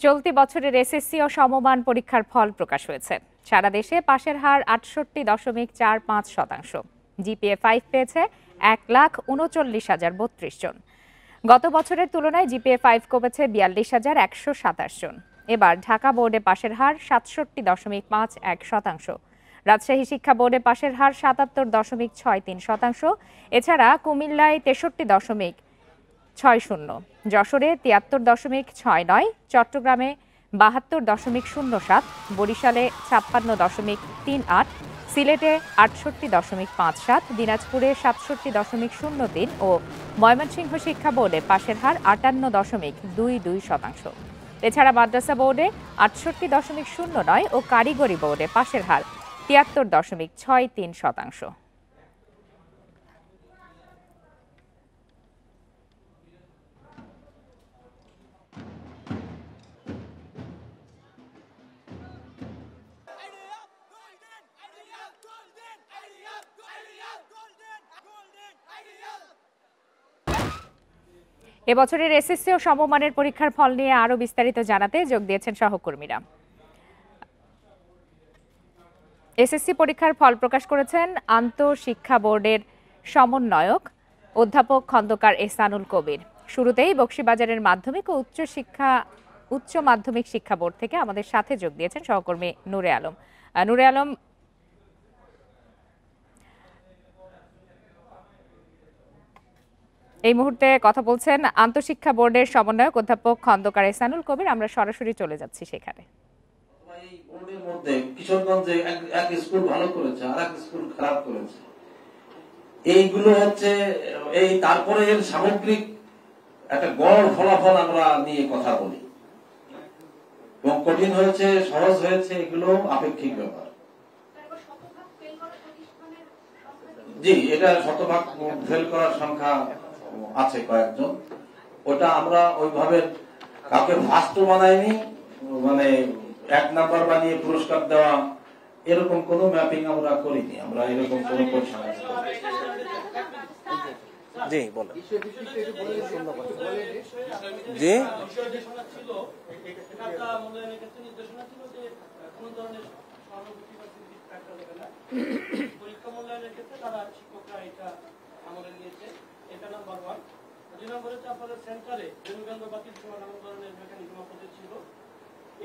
চলতি বছরের এসএসসি ও সমমান পরীক্ষার ফল প্রকাশ হয়েছে। সারা দেশে পাশের হার ৬৮.৪৫%। জিপিএ 5 পেয়েছে ১,৩৯,০৩২ জন। গত বছরের তুলনায় জিপিএ 5 কমেছে ৪২,১২৭ জন। এবার ঢাকা বোর্ডে পাশের হার ৬৭.৫১%। রাজশাহী শিক্ষা বোর্ডে পাশের হার ৭৭.৬৩%। এছাড়া কুমিল্লায় ৬৩.৬০, যশোরে ৭৩.৬৯, চট্টগ্রামে ৭২.০৭, বরিশালে ৫৬.৩৮, সিলেটে ৬৮.৫৭, দিনাজপুরে ৬৭.০৩ ও ময়মনসিংহ শিক্ষা বোর্ডে পাশের হার ৫৮.২২%। এছাড়া মাদ্রাসা বোর্ডে ৬৮.০৯ ও কারিগরি বোর্ডে পাশের হার ৭৩.৬৩%। এবছরের এসএসসি ও সমমানের পরীক্ষার ফল নিয়ে আরো বিস্তারিত জানাতে যোগ দিয়েছেন সহকর্মীরা। এসএসসি পরীক্ষার ফল প্রকাশ করেছেন আন্তঃশিক্ষা বোর্ডের সমন্বয়ক অধ্যাপক খন্দকার এহসানুল কবির। শুরুতেই বকশীবাজারের মাধ্যমিক ও উচ্চ মাধ্যমিক শিক্ষা বোর্ড থেকে আমাদের সাথে যোগ দিয়েছেন সহকর্মী নূরে আলম। নূরে আলম, এই মুহূর্তে কথা বলছেন আন্তঃশিক্ষা বোর্ডের সমন্বয়ক অধ্যাপক খন্দকার এহসানুল কবির। আমরা সরাসরি চলে যাচ্ছি সেখানে। এই বোর্ডের মধ্যে কিশোরগঞ্জে এক স্কুল ভালো করেছে আর এক স্কুল খারাপ করেছে, এইগুলো হচ্ছে এই তারপরে এর সামগ্রিক একটা গড় ফলাফল আমরা নিয়ে কথা বলি, এবং কঠিন হয়েছে সহজ হয়েছে এগুলো আপেক্ষিক ব্যাপার। জি, এটা শতভাগ ফেল করার সংখ্যা আছে কয়েকজন, ওটা আমরা ওইভাবে কাউকে ফার্স্ট বানাইনি, মানে 1 নাম্বার বানিয়ে পুরস্কার দেওয়া এরকম কোন ম্যাপিং আমরা করিনি, আমরা এরকম কোন পরিচালনা করিনি। জি বলেন। জি পরীক্ষা মূল্যায়নের ক্ষেত্রে তারা শিক্ষকরা এটা আমলে নিয়েছে, এটা নাম্বার 1। 2 নম্বর হচ্ছে আপনাদের সেন্টারে জনগণ বাতিল সহ নানান ধরনের মেকানিজম আপনাদের ছিল,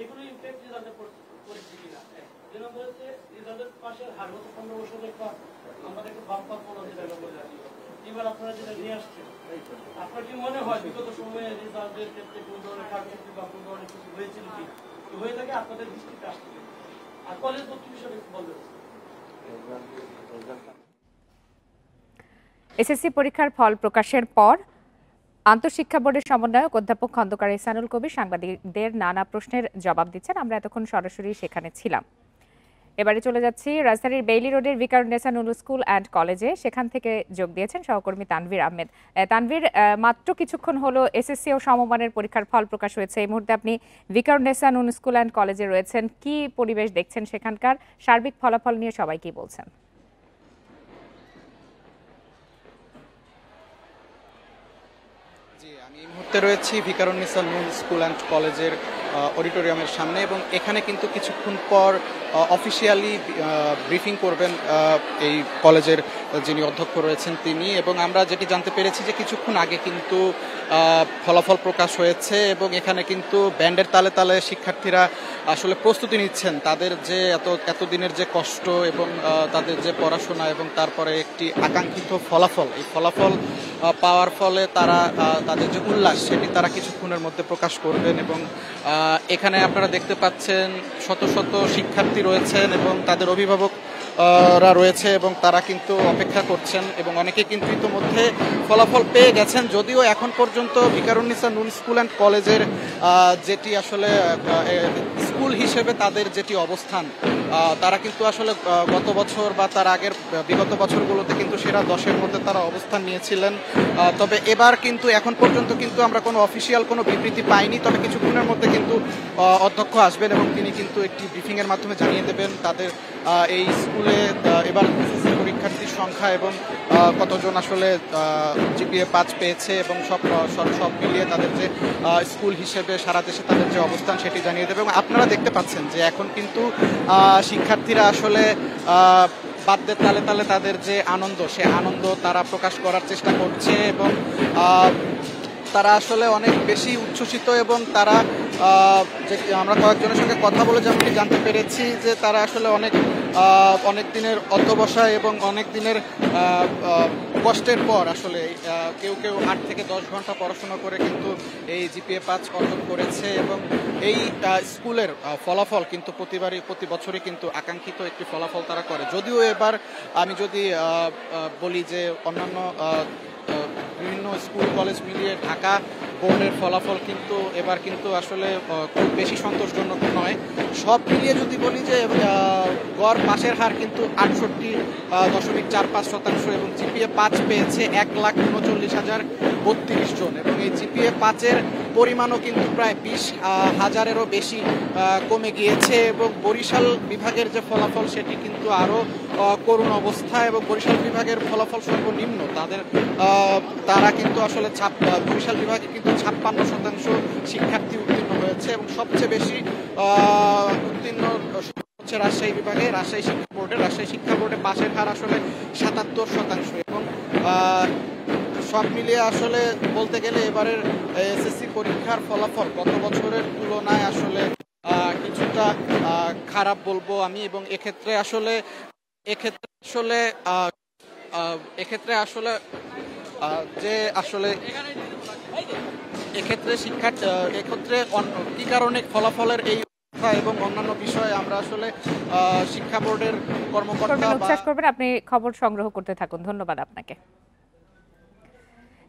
এগুলো ইম্প্যাক্ট রেজাল্টে পড়েছে কিনা। 2 নম্বর হচ্ছে রেজাল্টের পাশের হার গত 15 বছর একটা আমাদের একটা বাম্পার পড়া যেটা বলে আসলো, এবার আপনারা যেটা নিয়ে আসছেন, আপনার কি মনে হয় বিগত সময়ে রেজাল্টের ক্ষেত্রে কোন ধরনের কার্যক্রম বা কোন ধরনের কিছু হয়েছিল কি হয়ে থাকে আপনাদের দৃষ্টিতে আসছে, আর কলেজ ভর্তি বিষয়ে একটু বলবেন। এসএসসি পরীক্ষার ফল প্রকাশের পর আন্তঃশিক্ষা বোর্ডের সমন্বয়ক অধ্যাপক খন্দকার এহসানুল কবির সাংবাদিকদের নানা প্রশ্নের জবাব দিচ্ছেন। আমরা এতক্ষণ সরাসরি সেখানে ছিলাম। এবারে চলে যাচ্ছি রাজধানীর বেইলি রোডের ভিকারুন্নেসা নুন স্কুল অ্যান্ড কলেজে। সেখান থেকে যোগ দিয়েছেন সহকর্মী তানভীর আহমেদ। তানভীর, মাত্র কিছুক্ষণ হলো এসএসসি ও সমমানের পরীক্ষার ফল প্রকাশ হয়েছে। এই মুহূর্তে আপনি ভিকারুন্নেসা নুন স্কুল অ্যান্ড কলেজে রয়েছেন, কি পরিবেশ দেখছেন সেখানকার? সার্বিক ফলাফল নিয়ে সবাই কি বলছেন? আমি এই মুহূর্তে রয়েছি ভিকারুন্নেসা নুন স্কুল অ্যান্ড কলেজের অডিটোরিয়ামের সামনে, এবং এখানে কিন্তু কিছুক্ষণ পর অফিসিয়ালি ব্রিফিং করবেন এই কলেজের যিনি অধ্যক্ষ রয়েছেন তিনি। এবং আমরা যেটি জানতে পেরেছি যে কিছুক্ষণ আগে কিন্তু ফলাফল প্রকাশ হয়েছে, এবং এখানে কিন্তু ব্যান্ডের তালে তালে শিক্ষার্থীরা আসলে প্রস্তুতি নিচ্ছেন তাদের যে এতদিনের যে কষ্ট এবং তাদের যে পড়াশোনা এবং তারপরে একটি আকাঙ্ক্ষিত ফলাফল, এই ফলাফল পাওয়ার ফলে তারা তাদের যে উল্লাস সেটি তারা কিছুক্ষণের মধ্যে প্রকাশ করবেন। এবং এখানে আপনারা দেখতে পাচ্ছেন শত শত শিক্ষার্থী রয়েছেন এবং তাদের অভিভাবকরা রয়েছে, এবং তারা কিন্তু অপেক্ষা করছেন, এবং অনেকে কিন্তু ইতিমধ্যে ফলাফল পেয়ে গেছেন। যদিও এখন পর্যন্ত ভিকারুন্নেসা নুন স্কুল অ্যান্ড কলেজের যেটি আসলে স্কুল হিসেবে তাদের যেটি অবস্থান, তারা কিন্তু আসলে গত বছর বা তার আগের বিগত বছরগুলোতে কিন্তু সেরা 10-এর মধ্যে তারা অবস্থান নিয়েছিলেন। তবে এবার কিন্তু এখন পর্যন্ত কিন্তু আমরা কোনো অফিসিয়াল কোনো বিবৃতি পাইনি, তবে কিছুক্ষণের মধ্যে কিন্তু অধ্যক্ষ আসবেন এবং তিনি কিন্তু একটি ব্রিফিংয়ের মাধ্যমে জানিয়ে দেবেন তাদের এই স্কুলে আসলে এবার এসএসসি পরীক্ষার্থীর সংখ্যা এবং কতজন আসলে জিপিএ 5 পেয়েছে এবং সব মিলিয়ে তাদের যে স্কুল হিসেবে সারা দেশে তাদের যে অবস্থান সেটি জানিয়ে দেবে। এবং আপনারা দেখতে পাচ্ছেন যে এখন কিন্তু শিক্ষার্থীরা আসলে বাদ্যের তালে তালে তাদের যে আনন্দ, সে আনন্দ তারা প্রকাশ করার চেষ্টা করছে এবং তারা আসলে অনেক বেশি উচ্ছ্বসিত এবং তারা যে আমরা কয়েকজনের সঙ্গে কথা বলে যেমনটি জানতে পেরেছি যে তারা আসলে অনেক দিনের অধ্যবসায় এবং অনেক দিনের কষ্টের পর আসলে কেউ 8 থেকে 10 ঘন্টা পড়াশোনা করে কিন্তু এই জিপিএ 5 অর্জন করেছে এবং এই স্কুলের ফলাফল কিন্তু প্রতি বছরই কিন্তু আকাঙ্ক্ষিত একটি ফলাফল তারা করে। যদিও এবার আমি যদি বলি যে অন্যান্য বিভিন্ন স্কুল কলেজ মিলিয়ে ঢাকা বোর্ডের ফলাফল কিন্তু এবার কিন্তু আসলে খুব বেশি সন্তোষজনক নয়। সব মিলিয়ে যদি বলি যে গড় পাশের হার কিন্তু 68.45% এবং জিপিএ 5 পেয়েছে 1,39,032 জন এবং এই জিপিএ 5-এর পরিমাণও কিন্তু প্রায় 20,000-এরও বেশি কমে গিয়েছে এবং বরিশাল বিভাগের যে ফলাফল সেটি কিন্তু আরও করুণ অবস্থা এবং বরিশাল বিভাগের ফলাফল সর্বনিম্ন তারা কিন্তু আসলে বরিশাল বিভাগে কিন্তু 56% শিক্ষার্থী উত্তীর্ণ হয়েছে এবং সবচেয়ে বেশি উত্তীর্ণ হচ্ছে রাজশাহী বিভাগে। রাজশাহী শিক্ষা বোর্ডে পাশের হার আসলে 77% এবং সব মিলিয়ে আসলে বলতে গেলে এবারের এসএসসি পরীক্ষার ফলাফল গত বছরের তুলনায় আসলে কিছুটা খারাপ বলবো আমি এবং এক্ষেত্রে আসলে কি কারণে ফলাফলের এই এবং অন্যান্য বিষয়ে আমরা আসলে শিক্ষা বোর্ডের কর্মকর্তা করবেন। আপনি খবর সংগ্রহ করতে থাকুন। ধন্যবাদ আপনাকে।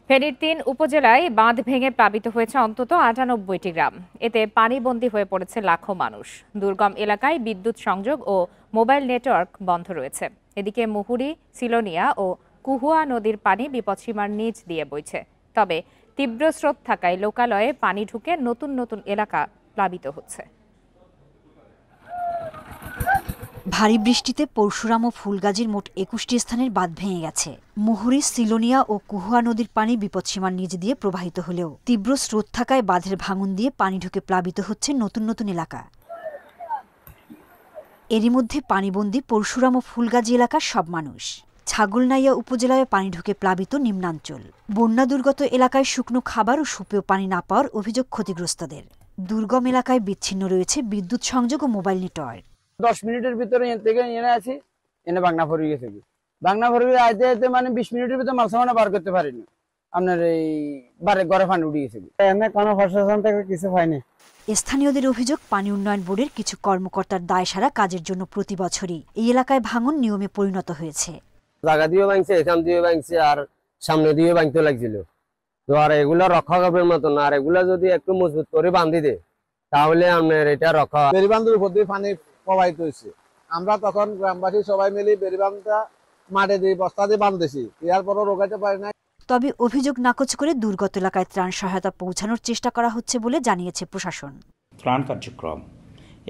ফেনীর 3 উপজেলায় বাঁধ ভেঙে প্লাবিত হয়েছে অন্তত 98টি গ্রাম। এতে পানিবন্দী হয়ে পড়েছে লাখো মানুষ। দুর্গম এলাকায় বিদ্যুৎ সংযোগ ও মোবাইল নেটওয়ার্ক বন্ধ রয়েছে। এদিকে মুহুরী, সিলোনিয়া ও কুহুয়া নদীর পানি বিপদসীমার নিচ দিয়ে বইছে। তবে তীব্র স্রোত থাকায় লোকালয়ে পানি ঢুকে নতুন নতুন এলাকা প্লাবিত হচ্ছে। ভারী বৃষ্টিতে পরশুরাম ও ফুলগাজীর মোট 21টি স্থানের বাঁধ ভেঙে গেছে। মুহুরী, সিলোনিয়া ও কুহুয়া নদীর পানি বিপদসীমার নিচ দিয়ে প্রবাহিত হলেও তীব্র স্রোত থাকায় বাঁধের ভাঙন দিয়ে পানি ঢুকে প্লাবিত হচ্ছে নতুন নতুন এলাকা। এরই মধ্যে পানিবন্দী পরশুরাম ও ফুলগাজী এলাকার সব মানুষ। ছাগলনাইয়া উপজেলায় পানি ঢুকে প্লাবিত নিম্নাঞ্চল। বন্যা দুর্গত এলাকায় শুকনো খাবার ও সুপেয় পানি না পাওয়ার অভিযোগ ক্ষতিগ্রস্তদের। দুর্গম এলাকায় বিচ্ছিন্ন রয়েছে বিদ্যুৎ সংযোগ ও মোবাইল নেটওয়ার্ক। 10 মিনিটের ভিতরে এনে আছি, এনে বাংলা ফরি গেছে। বাংলা ফরি আইতে মানে 20 মিনিটের ভিতরে মাল সামানা বার করতে পারিনি। আপনার এই ঘরে পানি উঠে গেছে। এনে কোনো প্রশাসন থেকে কিছু হয়নি। স্থানীয়দের অভিযোগ, পানি উন্নয়ন বোর্ডের কিছু কর্মকর্তার দায়সারা কাজের জন্য প্রতি বছরই এই এলাকায় ভাঙন নিয়মে পরিণত হয়েছে। জায়গা দিয়ে ভাঙছে, এখান দিয়ে ভাঙছে আর সামনে দিয়ে ভাঙতে লাগছিল। তো আর এগুলা রক্ষা করবার মতো না। আর এগুলা যদি একটু মজবুত করে বাঁধি দেয় তাহলে আপনার এটা রক্ষা। বেরিবান্ধের উপর দিয়ে পানি প্রবাহিত হয়েছে। আমরা তখন গ্রামবাসী সবাই মিলে বেরিবান্ধটা মাঠে দিয়ে বস্তা দিয়ে বাঁধতেছি, এরপরও রোগাইতে পারি না। তবে অভিযোগ নাকচ করে দুর্গত এলাকায় ত্রাণ সহায়তা পৌঁছানোর চেষ্টা করা হচ্ছে বলে জানিয়েছে প্রশাসন। ত্রাণ কার্যক্রম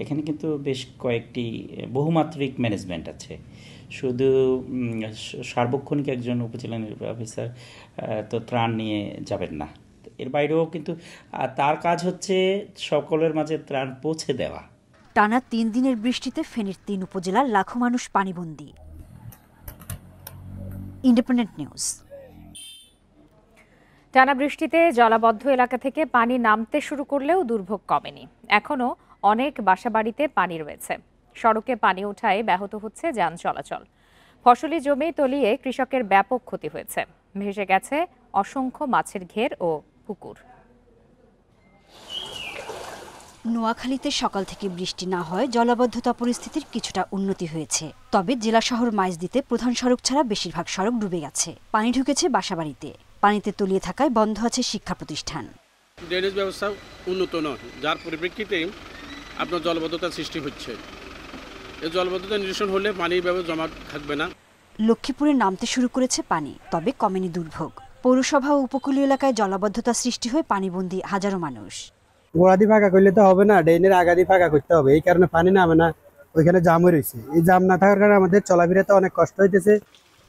এখানে কিন্তু বেশ কয়েকটি বহুমাত্রিক ম্যানেজমেন্ট আছে। শুধু সার্বক্ষণিক একজন উপজেলা নির্বাহী অফিসার তো ত্রাণ নিয়ে যাবেন না, এর বাইরেও কিন্তু তার কাজ হচ্ছে সকলের মাঝে ত্রাণ পৌঁছে দেওয়া। টানা 3 দিনের বৃষ্টিতে ফেনীর 3 উপজেলার লাখো মানুষ পানিবন্দী। Independent news. টানা বৃষ্টিতে জলাবদ্ধ এলাকা থেকে পানি নামতে শুরু করলেও দুর্ভোগ কমেনি। এখনো অনেক বাসাবাড়িতে পানি রয়েছে। সড়কে পানি ওঠায় ব্যাহত হচ্ছে যান চলাচল। ফসলি জমি তলিয়ে কৃষকের ব্যাপক ক্ষতি হয়েছে। ভেসে গেছে অসংখ্য মাছের ঘের ও পুকুর। নোয়াখালীতে সকাল থেকে বৃষ্টি না হয় জলাবদ্ধতা পরিস্থিতির কিছুটা উন্নতি হয়েছে। তবে জেলা শহর মাইজদীতে প্রধান সড়ক ছাড়া বেশিরভাগ সড়ক ডুবে গেছে। পানি ঢুকেছে বাসাবাড়িতে। পানিতে তলিয়ে থাকায় বন্ধ আছে শিক্ষা প্রতিষ্ঠান। ড্রেনেজ ব্যবস্থা উন্নত নয়, যার পরিপ্রেক্ষিতে আপনার জলাবদ্ধতার সৃষ্টি হচ্ছে। এই জলাবদ্ধতা নিরসন হলে পানির ব্যবস্থা জমা থাকবে না। লক্ষ্মীপুরে নামতে শুরু করেছে পানি, তবে কমেনি দুর্ভোগ। পৌরসভা ও উপকূলীয় এলাকায় জলাবদ্ধতা সৃষ্টি হয়ে পানিবন্দী হাজারো মানুষ। গোড়াদি ফাঁকা করলে তো হবে না, ড্রেনের আগাদি ফাঁকা করতে হবে। এই কারণে পানি নামে না, ওইখানে জাম রয়েছে। এই জাম না থাকার কারণে আমাদের চলাফেরাতে অনেক কষ্ট হইতেছে।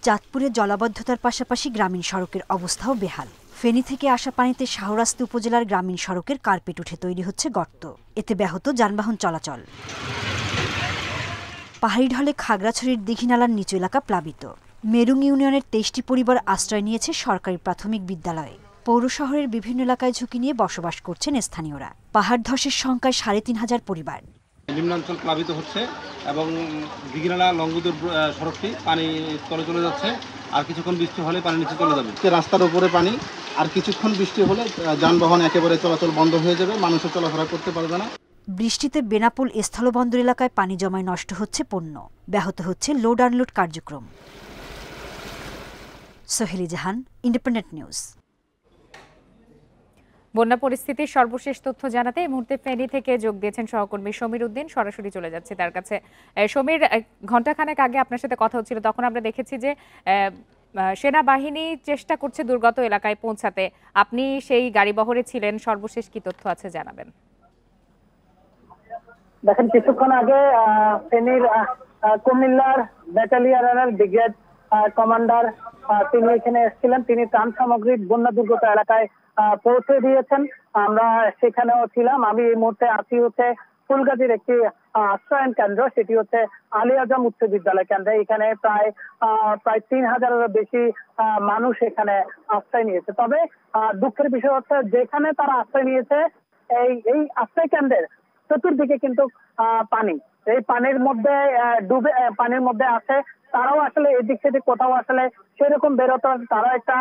চাঁদপুরে জলাবদ্ধতার পাশাপাশি গ্রামীণ সড়কের অবস্থাও বেহাল। ফেনী থেকে আসা পানিতে শাহরাস্তি উপজেলার গ্রামীণ সড়কের কার্পেট উঠে তৈরি হচ্ছে গর্ত, এতে ব্যাহত যানবাহন চলাচল। পাহাড়ি ঢলে খাগড়াছড়ির দীঘিনালার নিচু এলাকা প্লাবিত। মেরুং ইউনিয়নের ২৩টি পরিবার আশ্রয় নিয়েছে সরকারি প্রাথমিক বিদ্যালয়ে। পৌর শহরের বিভিন্ন এলাকায় ঝুঁকি নিয়ে বসবাস করছেন স্থানীয়রা। পাহাড় ধসের সংখ্যায় ৩৫০০ পরিবার। নিম্নাঞ্চল প্লাবিত হচ্ছে এবং দীঘিনালা লংগদুর সড়কটি পানি তলে চলে যাচ্ছে। আর কিছুক্ষণ বৃষ্টি হলে পানি নিচে চলে যাবে। রাস্তার উপরে পানি, আর কিছুক্ষণ বৃষ্টি হলে যানবাহন একেবারে চলাচল বন্ধ হয়ে যাবে, মানুষও চলাফেরা করতে পারবে না। বৃষ্টিতে বেনাপোল স্থলবন্দর এলাকায় পানি জমায় নষ্ট হচ্ছে পণ্য, ব্যাহত হচ্ছে লোড আনলোড কার্যক্রম। সোহেলি জাহান, ইন্ডিপেন্ডেন্ট নিউজ। বন্যা পরিস্থিতির সর্বশেষ তথ্য জানাতে এই মুহূর্তে ফেনী থেকে যোগ দিয়েছেন সহকর্মী সমীর উদ্দিন। সরাসরি চলে যাচ্ছে তার কাছে। সমীর, ঘণ্টাখানেক আগে আপনার সাথে কথা হচ্ছিল, তখন আমরা দেখেছি যে সেনাবাহিনী চেষ্টা করছে দুর্গত এলাকায় পৌঁছাতে। আপনি সেই গাড়ি বহরে ছিলেন, সর্বশেষ কি তথ্য আছে জানাবেন। দেখেন, কিছুক্ষণ আগে ফেনীর কুমিল্লার ব্যাটালিয়নের ব্রিগেড কমান্ডার তিনি এখানে এসেছিলেন। তিনি ত্রাণ সামগ্রী বন্যা দুর্গত এলাকায় পৌঁছে দিয়েছেন। আমরা সেখানেও ছিলাম। আমি এই মুহূর্তে আছি হচ্ছে ফুলগাজীর একটি আশ্রয়ন কেন্দ্র, সেটি হচ্ছে আলী আজম উচ্চ বিদ্যালয় কেন্দ্রে। এখানে প্রায় ৩,০০০-এরও বেশি মানুষ এখানে আশ্রয় নিয়েছে। তবে দুঃখের বিষয় হচ্ছে, যেখানে তারা আশ্রয় নিয়েছে এই আশ্রয় কেন্দ্রের চতুর্দিকে কিন্তু পানি, এই পানির মধ্যে ডুবে পানির মধ্যে আছে। তারাও আসলে এদিক সেদিক কোথাও আসলে সেরকম বেরোতে, তারা একটা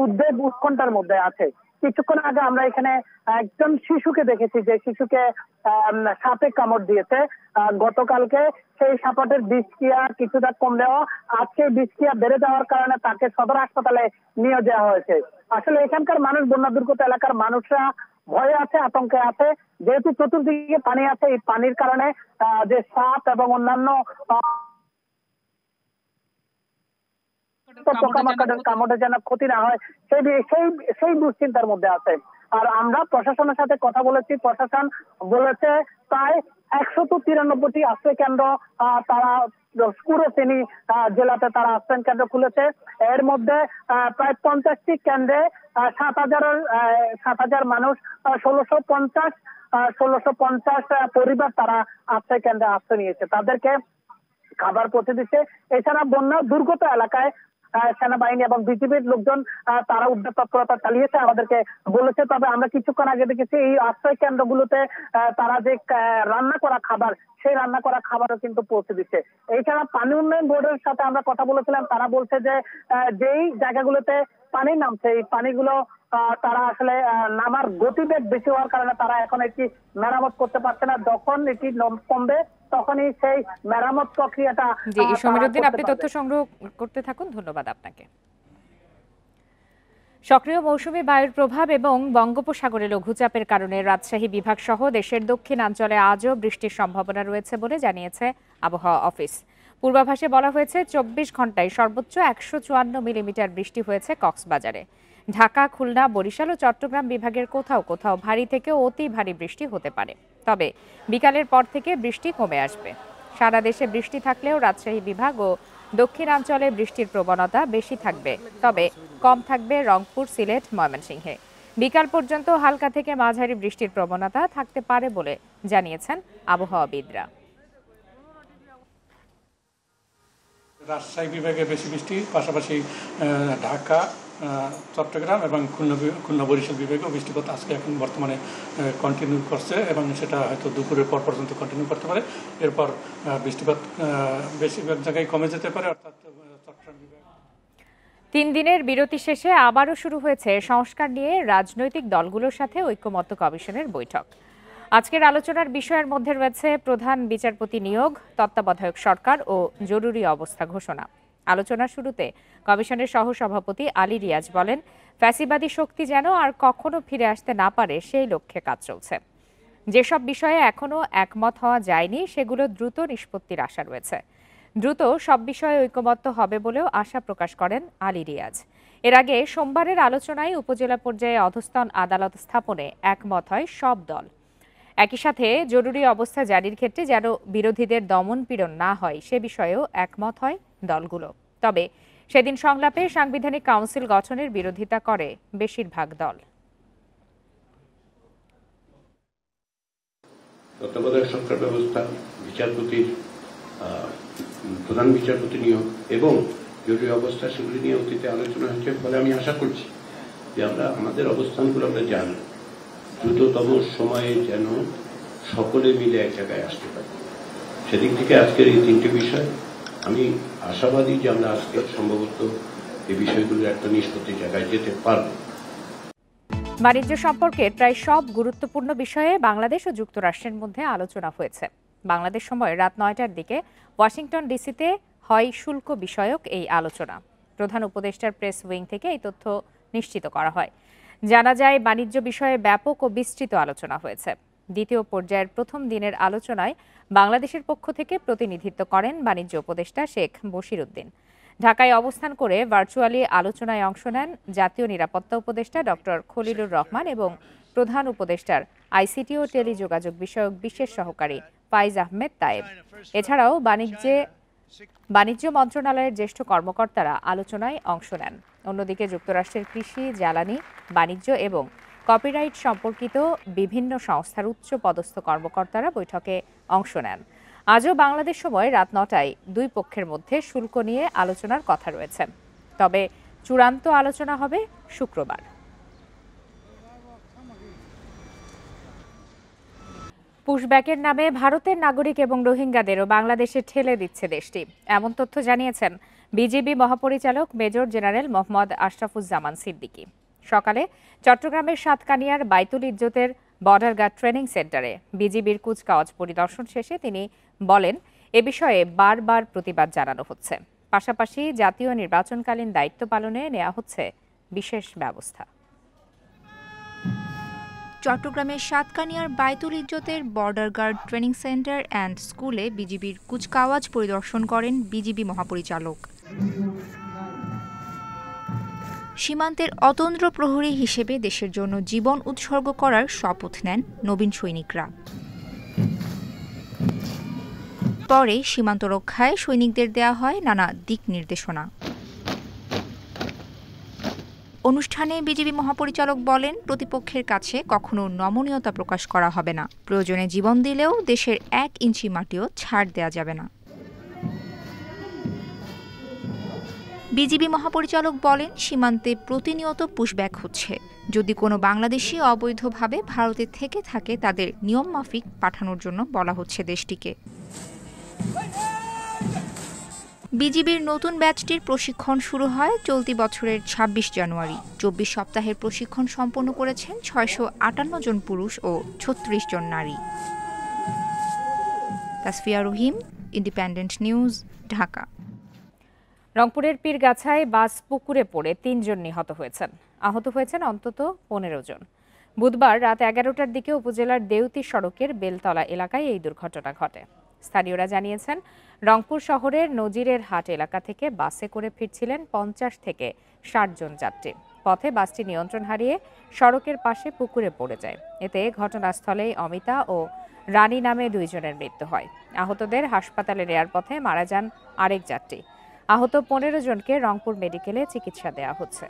উদ্বেগ উৎকণ্ঠার মধ্যে আছে। কিছুক্ষণ আগে আমরা এখানে একজন শিশুকে দেখেছি, যে শিশুকে সাপে কামড় দিয়েছে গতকালকে। সেই সাপের বিষক্রিয়া কিছুটা কমলেও আজকে বিষক্রিয়া বেড়ে যাওয়ার কারণে তাকে সদর হাসপাতালে নিয়ে যাওয়া হয়েছে। আসলে এখানকার মানুষ, বন্যা দুর্গত এলাকার মানুষরা ভয়ে আছে, আতঙ্কে আছে। যেহেতু চতুর্দিকে পানি আছে, এই পানির কারণে যে সাপ এবং অন্যান্য পোকামাকড়ের কামড়ে যেন ক্ষতি না হয়, সেই দুশ্চিন্তার মধ্যে আছে। আর আমরা প্রশাসনের সাথে কথা বলেছি, প্রশাসন বলেছে প্রায় ১৯৩টি আশ্রয় কেন্দ্র তারা পুরো ফেনী জেলাতে তারা আশ্রয় কেন্দ্র খুলেছে। এর মধ্যে প্রায় ৫০টি কেন্দ্রে ৭,০০০ মানুষ, ১৬৫০ পরিবার তারা আশ্রয় কেন্দ্রে আশ্রয় নিয়েছে। তাদেরকে খাবার পৌঁছে দিচ্ছে। এছাড়া বন্যা দুর্গত এলাকায় সেনাবাহিনী এবং বিজিবির লোকজন তারা উদ্ধার তৎপরতা চালিয়েছে, আমাদেরকে বলেছে। তবে আমরা কিছুক্ষণ আগে দেখেছি এই আশ্রয় কেন্দ্রগুলোতে তারা যে রান্না করা খাবার, সেই রান্না করা খাবারও কিন্তু পৌঁছে দিচ্ছে। এছাড়া পানি উন্নয়ন বোর্ডের সাথে আমরা কথা বলেছিলাম, তারা বলছে যে যেই জায়গাগুলোতে পানি নামছে, এই পানিগুলো তারা আসলে নামার গতিবেগ বেশি হওয়ার কারণে তারা এখন এটি মেরামত করতে পারছে না। যখন এটি কমবে তখনই সেই মেরামত প্রক্রিয়াটা। জি, সমীর উদ্দিন, আপনি তথ্য সংগ্রহ করতে থাকুন। ধন্যবাদ আপনাকে। সক্রিয় মৌসুমী বায়ুর প্রভাব এবং বঙ্গোপসাগরে লঘুচাপের কারণে রাজশাহী বিভাগ সহ দেশের দক্ষিণাঞ্চলে আজও বৃষ্টির সম্ভাবনা রয়েছে বলে জানিয়েছে আবহাওয়া অফিস। পূর্বাভাসে বলা হয়েছে ২৪ ঘন্টায় সর্বোচ্চ ১৫৪ মিলিমিটার বৃষ্টি হয়েছে কক্সবাজারে। ঢাকা, খুলনা, বরিশাল ও চট্টগ্রাম বিভাগের কোথাও কোথাও ভারী থেকে অতি ভারী বৃষ্টি হতে পারে। তবে বিকালের পর থেকে বৃষ্টি কমে আসবে। সারা দেশে বৃষ্টি থাকলেও রাজশাহী বিভাগ ও দক্ষিণাঞ্চলে বৃষ্টির প্রবণতা বেশি থাকবে, তবে কম থাকবে রংপুর, সিলেট, ময়মনসিংহে। বিকাল পর্যন্ত হালকা থেকে মাঝারি বৃষ্টির প্রবণতা থাকতে পারে বলে জানিয়েছেন আবহাওয়াবিদরা। রাজশাহী বিভাগে বেশি বৃষ্টি, পাশাপাশি ঢাকা, চট্টগ্রাম এবং খুলনা বরিশাল বিভাগেও বৃষ্টিপাত আজকে এখন বর্তমানে কন্টিনিউ করছে এবং সেটা হয়তো দুপুরের পর পর্যন্ত কন্টিনিউ করতে পারে। এরপর বৃষ্টিপাত বেশিরভাগ জায়গায় কমে যেতে পারে। অর্থাৎ চট্টগ্রাম বিভাগ ৩ দিনের বিরতি শেষে আবারও শুরু হয়েছে সংস্কার নিয়ে রাজনৈতিক দলগুলোর সাথে ঐক্যমত্য কমিশনের বৈঠক। আজকের আলোচনার বিষয়ের মধ্যে রয়েছে প্রধান বিচারপতি নিয়োগ, তত্ত্বাবধায়ক সরকার ও জরুরি অবস্থা ঘোষণা। আলোচনার শুরুতে কমিশনের সহসভাপতি আলী রিয়াজ বলেন, ফ্যাসিবাদী শক্তি যেন আর কখনো ফিরে আসতে না পারে সেই লক্ষ্যে কাজ চলছে। যেসব বিষয়ে এখনো একমত হওয়া যায়নি সেগুলো দ্রুত নিষ্পত্তির আশা রয়েছে। দ্রুত সব বিষয়ে ঐক্যমত্য হবে বলেও আশা প্রকাশ করেন আলী রিয়াজ। এর আগে সোমবারের আলোচনায় উপজেলা পর্যায়ে অধস্তন আদালত স্থাপনে একমত হয় সব দল। একই সাথে জরুরি অবস্থা জারির ক্ষেত্রে যেন বিরোধীদের দমন পীড়ন না হয় সে বিষয়েও একমত হয় দলগুলো। তবে সেদিন সংলাপে সাংবিধানিক কাউন্সিল গঠনের বিরোধিতা করে বেশিরভাগ দল। তত্ত্বাবধায়ক সরকার ব্যবস্থা, বিচারপতির প্রধান বিচারপতি নিয়োগ এবং জরুরি অবস্থা সেগুলি নিয়ে অতীতে আলোচনা হয়েছে। ফলে আমি আশা করছি যে আমরা আমাদের অবস্থানগুলো আমরা জানি, দ্রুততম সময়ে যেন সকলে মিলে এক জায়গায় আসতে পারি। সেদিক থেকে আজকের এই তিনটি বিষয় আমি আশাবাদী যে আমরা আজকে সম্ভবত এই বিষয়গুলোর একটা নিষ্পত্তির জায়গায় যেতে পারব। বাণিজ্য সম্পর্কে প্রায় সব গুরুত্বপূর্ণ বিষয়ে বাংলাদেশ ও যুক্তরাষ্ট্রের মধ্যে আলোচনা হয়েছে। বাংলাদেশ সময় রাত 9টার দিকে ওয়াশিংটন ডিসিতে হয় শুল্ক বিষয়ক এই আলোচনা। প্রধান উপদেষ্টার প্রেস উইং থেকে এই তথ্য নিশ্চিত করা হয়। জানা যায় বাণিজ্য বিষয়ে ব্যাপক ও বিস্তৃত আলোচনা হয়েছে। দ্বিতীয় পর্যায়ের প্রথম দিনের আলোচনায় বাংলাদেশের পক্ষ থেকে প্রতিনিধিত্ব করেন বাণিজ্য উপদেষ্টা শেখ বশির উদ্দিন। ঢাকায় অবস্থান করে ভার্চুয়ালি আলোচনায় অংশ নেন জাতীয় নিরাপত্তা উপদেষ্টা ডক্টর খলিলুর রহমান এবং প্রধান উপদেষ্টার আইসিটি ও টেলিযোগাযোগ বিষয়ক বিশেষ সহকারী ফাইজ আহমেদ তায়েব। এছাড়াও বাণিজ্য মন্ত্রণালয়ের জ্যেষ্ঠ কর্মকর্তারা আলোচনায় অংশ নেন। অন্যদিকে যুক্তরাষ্ট্রের কৃষি, জ্বালানি, বাণিজ্য এবং কপিরাইট সম্পর্কিত বিভিন্ন সংস্থার উচ্চ পদস্থ কর্মকর্তারা বৈঠকে অংশ নেন। আজও বাংলাদেশ সময় রাত 9টায় দুই পক্ষের মধ্যে শুল্ক নিয়ে আলোচনার কথা রয়েছে। তবে চূড়ান্ত আলোচনা হবে শুক্রবার। পুশব্যাকের নামে ভারতের নাগরিক এবং রোহিঙ্গাদেরও বাংলাদেশে ঠেলে দিচ্ছে দেশটি, এমন তথ্য জানিয়েছেন বিজিবি মহাপরিচালক মেজর জেনারেল মোহাম্মদ আশরাফুজ্জামান সিদ্দিকী। সকালে চট্টগ্রামের সাতকানিয়ার বাইতুল ইজ্জতের বর্ডার গার্ড ট্রেনিং সেন্টারে বিজিবির কুচকাওয়াজ পরিদর্শন শেষে তিনি বলেন, এ বিষয়ে বারবার প্রতিবাদ জানানো হচ্ছে। পাশাপাশি জাতীয় নির্বাচনকালীন দায়িত্ব পালনে নেওয়া হচ্ছে বিশেষ ব্যবস্থা। চট্টগ্রামের সাতকানিয়ার বাইতুল ইজ্জতের border guard training centre and স্কুলে বিজিবির কুচকাওয়াজ পরিদর্শন করেন বিজিবি মহাপরিচালক। সীমান্তের অতন্দ্র প্রহরী হিসেবে দেশের জন্য জীবন উৎসর্গ করার শপথ নেন নবীন সৈনিকরা। পরে সীমান্ত রক্ষায় সৈনিকদের দেয়া হয় নানা দিক নির্দেশনা। অনুষ্ঠানে বিজিবি মহাপরিচালক বলেন, প্রতিপক্ষের কাছে কখনো নমনীয়তা প্রকাশ করা হবে না। প্রয়োজনে জীবন দিলেও দেশের 1 ইঞ্চি মাটিও ছাড় দেয়া যাবে না। বিজিবি মহাপরিচালক বলেন, সীমান্তে প্রতিনিয়ত পুশব্যাক হচ্ছে। যদি কোনো বাংলাদেশি অবৈধভাবে ভারতে থেকে থাকে তাদের নিয়ম মাফিক পাঠানোর জন্য বলা হচ্ছে দেশটিকে। বিজিবির নতুন ব্যাচটির প্রশিক্ষণ শুরু হয় চলতি বছরের ২৬ জানুয়ারি। ২৪ সপ্তাহের প্রশিক্ষণ সম্পন্ন করেছেন ৬৫৮ জন পুরুষ ও ৩৬ জন নারী। তাসফিয়া রহিম, ইন্ডিপেন্ডেন্ট নিউজ, ঢাকা। রংপুরের পীরগাছায় বাস পুকুরে পড়ে ৩ জন নিহত হয়েছেন। আহত হয়েছেন অন্তত ১৫ জন। বুধবার রাত ১১টার দিকে উপজেলার দেউতি সড়কের বেলতলা এলাকায় এই দুর্ঘটনা ঘটে। স্থানীয়রা জানিয়েছেন, রংপুর শহরের নজিরের হাট এলাকা থেকে বাসে করে ফিরছিলেন ৫০ থেকে ৬০ জন যাত্রী। পথে বাসটি নিয়ন্ত্রণ হারিয়ে সড়কের পাশে পুকুরে পড়ে যায়। এতে ঘটনাস্থলেই অমিতা ও রানী নামে 2 জনের মৃত্যু হয়। আহতদের হাসপাতালে নেয়ার পথে মারা যান আরেক যাত্রী। আহত 15 জনকে রংপুর মেডিকেলে চিকিৎসা দেওয়া হচ্ছে।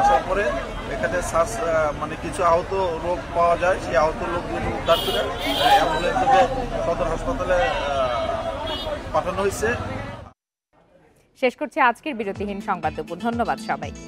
আসার পরে এখানে মানে কিছু আহত লোক পাওয়া যায়, সেই আহত লোকগুলো উদ্ধার করে অ্যাম্বুলেন্সে সদর হাসপাতালে পাঠানো হয়েছে। শেষ করছি আজকের বিরতিহীন সংবাদ দুপুর। ধন্যবাদ সবাইকে।